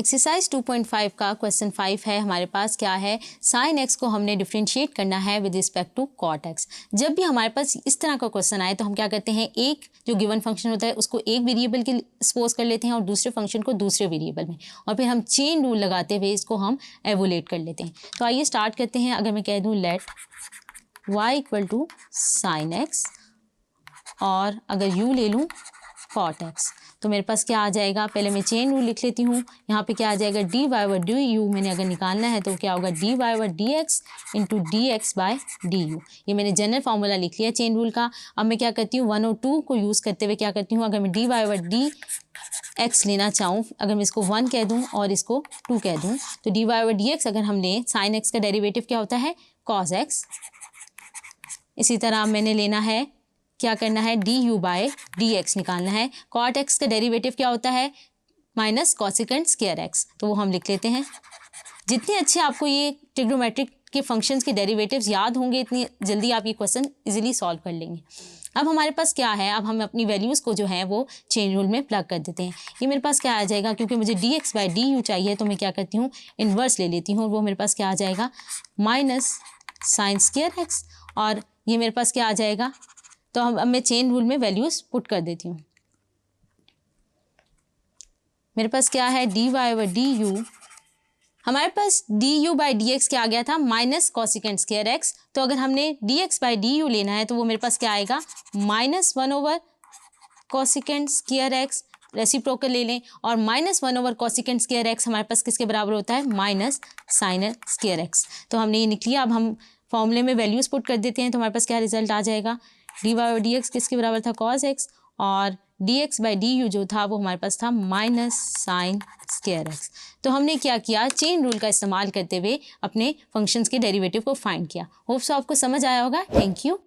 Exercise 2.5 का question 5 है। हमारे पास क्या है, साइन एक्स को हमने डिफ्रेंशिएट करना है with respect to cot x. जब भी हमारे पास इस तरह का क्वेश्चन आए तो हम क्या करते हैं, एक जो गिवन फंक्शन होता है उसको एक वेरिएबल के सपोज कर लेते हैं और दूसरे फंक्शन को दूसरे वेरिएबल में, और फिर हम चेन रूल लगाते हुए इसको हम एवोलेट कर लेते हैं। तो आइए स्टार्ट करते हैं। अगर मैं कह दूँ let y equal to sine x और अगर u ले लूँ कॉट एक्स, तो मेरे पास क्या आ जाएगा, पहले मैं चेन रूल लिख लेती हूँ। यहाँ पे क्या आ जाएगा, d y over d u मैंने अगर निकालना है तो क्या होगा, d y over d x into d x by d u. ये मैंने जनरल फार्मूला लिख लिया चेन रूल का। अब मैं क्या करती हूँ, 1 और 2 को यूज़ करते हुए क्या करती हूँ, अगर मैं d y over d x लेना चाहूँ, अगर मैं इसको 1 कह दूँ और इसको 2 कह दूँ, तो d y over d x अगर हम लें, साइन एक्स का डेरिवेटिव क्या होता है, कॉस एक्स। इसी तरह मैंने लेना है, क्या करना है, d u by d x निकालना है। कॉट एक्स का डेरिवेटिव क्या होता है, माइनस कॉसिकेंट स्क्वायर एक्स, तो वो हम लिख लेते हैं। जितने अच्छे आपको ये ट्रिग्नोमेट्रिक के फंक्शंस के डेरिवेटिव्स याद होंगे, इतनी जल्दी आप ये क्वेश्चन इजीली सॉल्व कर लेंगे। अब हमारे पास क्या है, अब हम अपनी वैल्यूज़ को जो है वो चेन रूल में प्लग कर देते हैं। ये मेरे पास क्या आ जाएगा, क्योंकि मुझे D x by d you चाहिए तो मैं क्या करती हूँ, इन्वर्स ले लेती हूँ। वो मेरे पास क्या आ जाएगा, माइनस साइन स्क्वायर एक्स, और ये मेरे पास क्या आ जाएगा, तो अब मैं चेन रूल में वैल्यूज़ पुट कर देती हूँ। मेरे पास क्या है, d y over d u, हमारे पास d u by d x क्या आ गया था, माइनस कॉसिकेंट स्क्वायर एक्स। तो अगर हमने D x by d you लेना है तो वो मेरे पास क्या आएगा, minus 1 over cosecant square x, reciprocal ले लें, और minus 1 over cosecant square x हमारे पास किसके बराबर होता है, माइनस साइन स्क्वायर एक्स। तो हमने ये निकली। अब हम फॉर्मूले में वैल्यूज़ पुट कर देते हैं, तो हमारे पास क्या रिजल्ट आ जाएगा, d y over d x किसके बराबर था, कॉस एक्स, और d x by d u जो था वो हमारे पास था माइनस साइन स्क्वायर एक्स। तो हमने क्या किया, चेन रूल का इस्तेमाल करते हुए अपने फंक्शंस के डेरिवेटिव को फाइंड किया। होप सो आपको समझ आया होगा। Thank you.